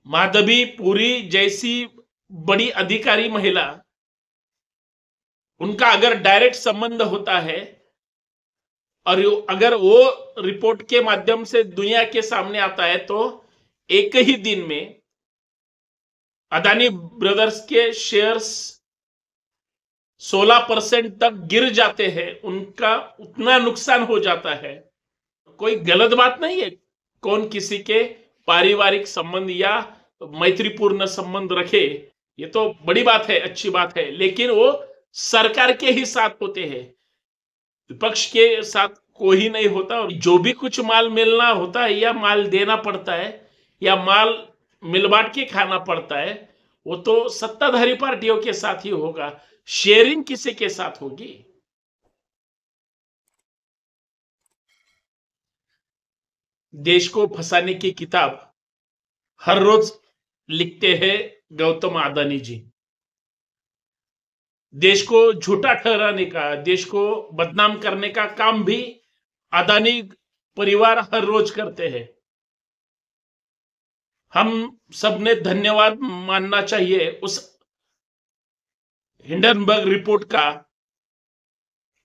माधवी पुरी जैसी बड़ी अधिकारी महिला, उनका अगर डायरेक्ट संबंध होता है और अगर वो रिपोर्ट के माध्यम से दुनिया के सामने आता है तो एक ही दिन में अदानी ब्रदर्स के शेयर्स 16% तक गिर जाते हैं, उनका उतना नुकसान हो जाता है। कोई गलत बात नहीं है कौन किसी के पारिवारिक संबंध या मैत्रीपूर्ण संबंध रखे, ये तो बड़ी बात है, अच्छी बात है, लेकिन वो सरकार के ही साथ होते हैं, विपक्ष के साथ कोई नहीं होता। और जो भी कुछ माल मिलना होता है या माल देना पड़ता है या माल मिल बांट के खाना पड़ता है, वो तो सत्ताधारी पार्टियों के साथ ही होगा, शेयरिंग किसी के साथ होगी। देश को फंसाने की किताब हर रोज लिखते हैं गौतम अदानी जी। देश को झूठा ठहराने का, देश को बदनाम करने का काम भी अदानी परिवार हर रोज करते हैं। हम सबने धन्यवाद मानना चाहिए उस हिंडनबर्ग रिपोर्ट का,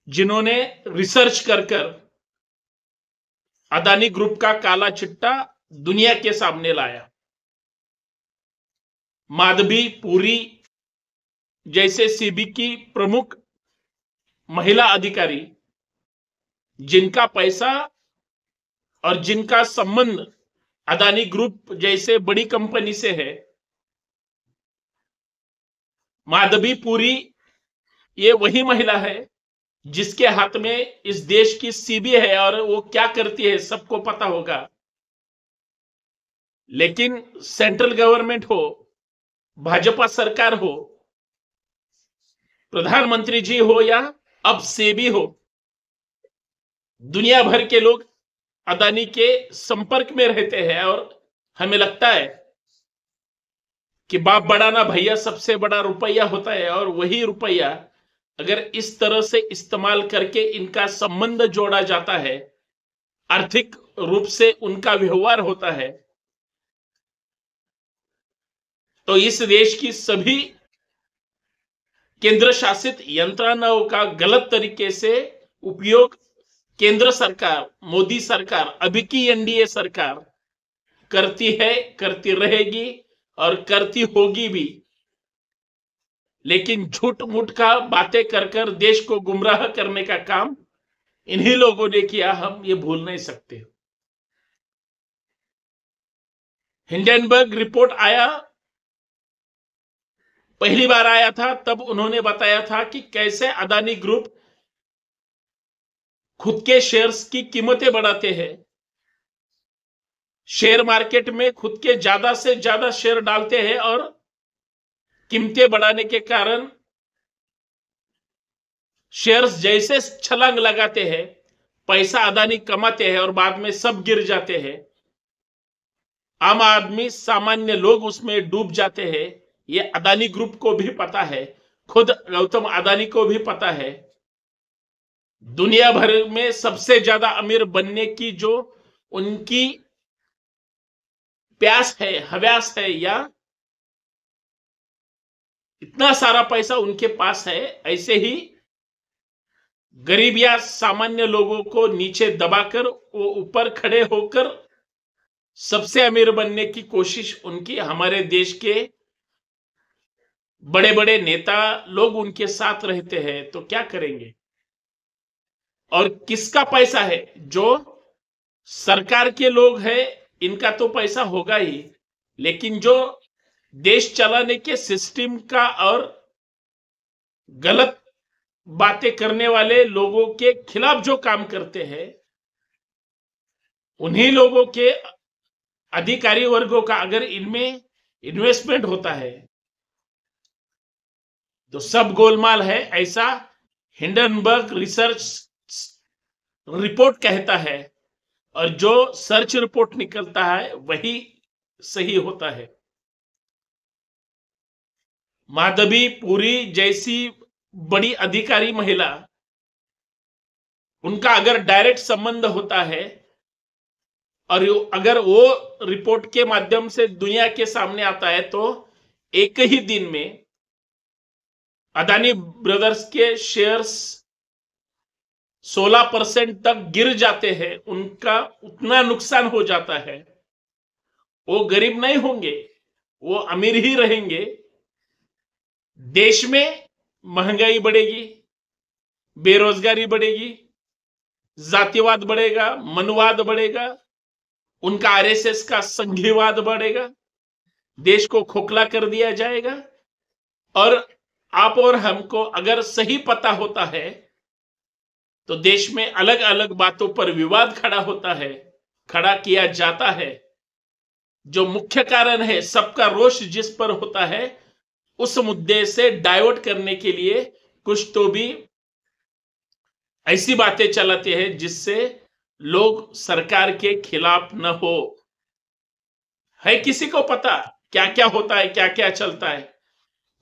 जिन्होंने रिसर्च कर अदानी ग्रुप का काला चिट्टा दुनिया के सामने लाया। माधवी पुरी जैसे सीबी की प्रमुख महिला अधिकारी, जिनका पैसा और जिनका संबंध अदानी ग्रुप जैसे बड़ी कंपनी से है, माधवी पुरी ये वही महिला है जिसके हाथ में इस देश की सीबी है और वो क्या करती है सबको पता होगा। लेकिन सेंट्रल गवर्नमेंट हो, भाजपा सरकार हो, प्रधानमंत्री जी हो या अब सेबी हो, दुनिया भर के लोग अदानी के संपर्क में रहते हैं और हमें लगता है कि बाप बड़ा ना भैया सबसे बड़ा रुपया होता है। और वही रुपया अगर इस तरह से इस्तेमाल करके इनका संबंध जोड़ा जाता है, आर्थिक रूप से उनका व्यवहार होता है, तो इस देश की सभी केंद्र शासित यंत्रणाओं का गलत तरीके से उपयोग केंद्र सरकार, मोदी सरकार, अभी की एनडीए सरकार करती है, करती रहेगी और करती होगी भी। लेकिन झूठ मूठ का बातें कर देश को गुमराह करने का काम इन्हीं लोगों ने किया, हम ये भूल नहीं सकते। हिंडनबर्ग रिपोर्ट आया, पहली बार आया था तब उन्होंने बताया था कि कैसे अदानी ग्रुप खुद के शेयर्स की कीमतें बढ़ाते हैं, शेयर मार्केट में खुद के ज्यादा से ज्यादा शेयर डालते हैं और कीमतें बढ़ाने के कारण शेयर्स जैसे छलांग लगाते हैं, पैसा अदानी कमाते हैं और बाद में सब गिर जाते हैं, आम आदमी सामान्य लोग उसमें डूब जाते हैं। ये अदानी ग्रुप को भी पता है, खुद गौतम अदानी को भी पता है। दुनिया भर में सबसे ज्यादा अमीर बनने की जो उनकी प्यास है, हव्यास है, या इतना सारा पैसा उनके पास है, ऐसे ही गरीब या सामान्य लोगों को नीचे दबाकर वो ऊपर खड़े होकर सबसे अमीर बनने की कोशिश उनकी, हमारे देश के बड़े बड़े नेता लोग उनके साथ रहते हैं, तो क्या करेंगे। और किसका पैसा है? जो सरकार के लोग हैं इनका तो पैसा होगा ही, लेकिन जो देश चलाने के सिस्टम का और गलत बातें करने वाले लोगों के खिलाफ जो काम करते हैं, उन्हीं लोगों के अधिकारी वर्गों का अगर इनमें इन्वेस्टमेंट होता है तो सब गोलमाल है, ऐसा हिंडनबर्ग रिसर्च रिपोर्ट कहता है। और जो सर्च रिपोर्ट निकलता है वही सही होता है। माधवी पुरी जैसी बड़ी अधिकारी महिला, उनका अगर डायरेक्ट संबंध होता है और अगर वो रिपोर्ट के माध्यम से दुनिया के सामने आता है तो एक ही दिन में अदानी ब्रदर्स के शेयर्स 16% तक गिर जाते हैं, उनका उतना नुकसान हो जाता है। वो गरीब नहीं होंगे, वो अमीर ही रहेंगे। देश में महंगाई बढ़ेगी, बेरोजगारी बढ़ेगी, जातिवाद बढ़ेगा, मनवाद बढ़ेगा, उनका आरएसएस का संघीवाद बढ़ेगा, देश को खोखला कर दिया जाएगा। और आप और हमको अगर सही पता होता है तो देश में अलग अलग बातों पर विवाद खड़ा किया जाता है। जो मुख्य कारण है, सबका रोष जिस पर होता है, उस मुद्दे से डाइवर्ट करने के लिए कुछ तो भी ऐसी बातें चलाते हैं जिससे लोग सरकार के खिलाफ न हो। है किसी को पता क्या क्या होता है, क्या क्या चलता है,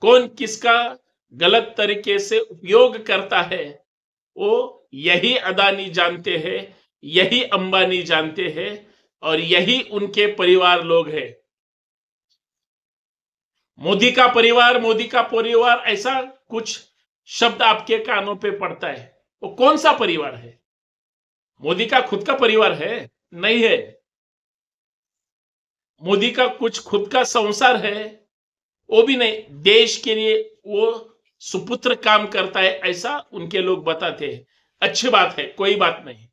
कौन किसका गलत तरीके से उपयोग करता है, वो यही अदानी जानते हैं, यही अंबानी जानते हैं, और यही उनके परिवार लोग हैं। मोदी का परिवार ऐसा कुछ शब्द आपके कानों पे पड़ता है। वो कौन सा परिवार है? मोदी का खुद का परिवार है? नहीं है। मोदी का कुछ खुद का संसार है? वो भी नहीं। देश के लिए वो सुपुत्र काम करता है, ऐसा उनके लोग बताते हैं। अच्छी बात है, कोई बात नहीं।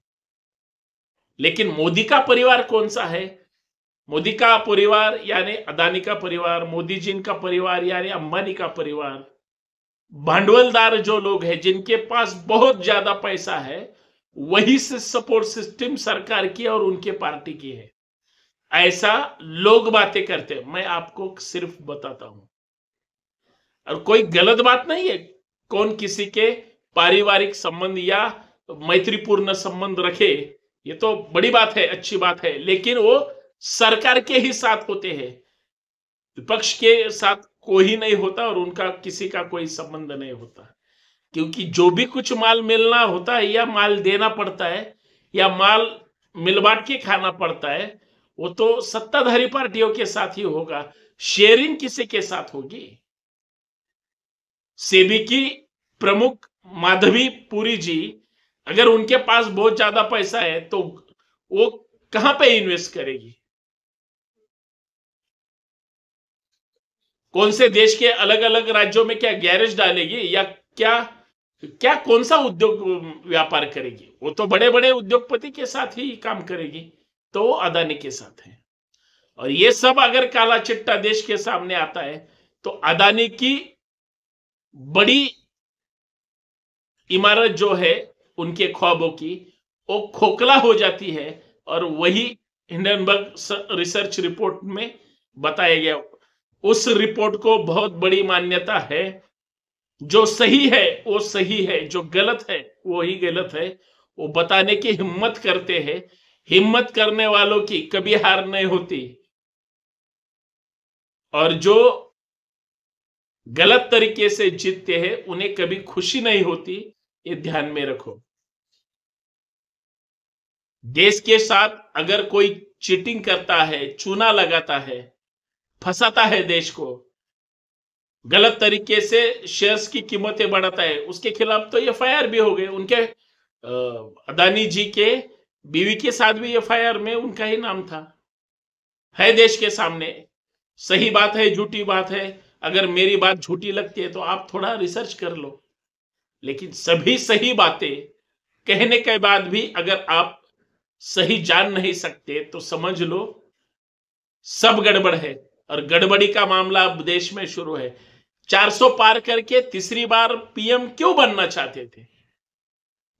लेकिन मोदी का परिवार कौन सा है? मोदी का परिवार यानी अदानी का परिवार, मोदी जी का परिवार यानी अंबानी का परिवार, भांडवलदार जो लोग हैं, जिनके पास बहुत ज्यादा पैसा है, वही से सपोर्ट सिस्टम सरकार की और उनके पार्टी की है। ऐसा लोग बातें करते हैं, मैं आपको सिर्फ बताता हूं। और कोई गलत बात नहीं है कौन किसी के पारिवारिक संबंध या मैत्रीपूर्ण संबंध रखे, ये तो बड़ी बात है, अच्छी बात है। लेकिन वो सरकार के ही साथ होते हैं, विपक्ष के साथ कोई नहीं होता और उनका किसी का कोई संबंध नहीं होता। क्योंकि जो भी कुछ माल मिलना होता है या माल देना पड़ता है या माल मिल बांट के खाना पड़ता है, वो तो सत्ताधारी पार्टियों के साथ ही होगा। शेयरिंग किसी के साथ होगी? सेबी की प्रमुख माधवी पुरी जी, अगर उनके पास बहुत ज्यादा पैसा है तो वो कहां पे इन्वेस्ट करेगी? कौन से देश के अलग अलग राज्यों में क्या गैरेज डालेगी या क्या क्या कौन सा उद्योग व्यापार करेगी? वो तो बड़े बड़े उद्योगपति के साथ ही काम करेगी, तो वो अदानी के साथ है। और ये सब अगर काला चिट्टा देश के सामने आता है तो अदानी की बड़ी इमारत जो है उनके ख्वाबों की, वो खोखला हो जाती है। और वही हिंडनबर्ग रिसर्च रिपोर्ट में बताया गया। उस रिपोर्ट को बहुत बड़ी मान्यता है। जो सही है वो सही है, जो गलत है वो ही गलत है, वो बताने की हिम्मत करते हैं। हिम्मत करने वालों की कभी हार नहीं होती, और जो गलत तरीके से जीतते हैं उन्हें कभी खुशी नहीं होती, ये ध्यान में रखो। देश के साथ अगर कोई चीटिंग करता है, चूना लगाता है, फंसाता है देश को, गलत तरीके से शेयर्स की कीमतें बढ़ाता है, उसके खिलाफ तो एफआईआर भी हो गए। उनके अदानी जी के बीवी के साथ भी एफआईआर में उनका ही नाम था। है देश के सामने। सही बात है, झूठी बात है, अगर मेरी बात झूठी लगती है तो आप थोड़ा रिसर्च कर लो। लेकिन सभी सही बातें कहने के बाद भी अगर आप सही जान नहीं सकते तो समझ लो सब गड़बड़ है। और गड़बड़ी का मामला अब देश में शुरू है। 400 पार करके तीसरी बार पीएम क्यों बनना चाहते थे?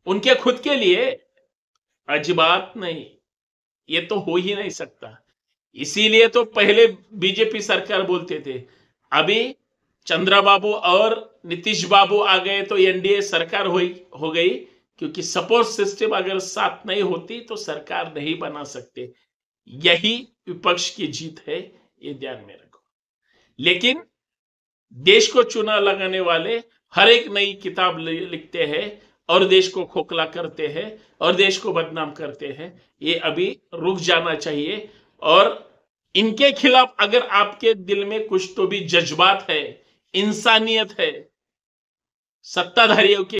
उनके खुद के लिए? अजी बात नहीं, ये तो हो ही नहीं सकता। इसीलिए तो पहले बीजेपी सरकार बोलते थे, अभी चंद्रबाबू और नीतीश बाबू आ गए तो एनडीए सरकार हो गई। क्योंकि सपोर्ट सिस्टम अगर साथ नहीं होती तो सरकार नहीं बना सकते। यही विपक्ष की जीत है, ये ध्यान में रखो। लेकिन देश को चूना लगाने वाले हर एक नई किताब लिखते हैं और देश को खोखला करते हैं और देश को बदनाम करते हैं, ये अभी रुक जाना चाहिए। और इनके खिलाफ अगर आपके दिल में कुछ तो भी जज्बात है, इंसानियत है, सत्ताधारियों के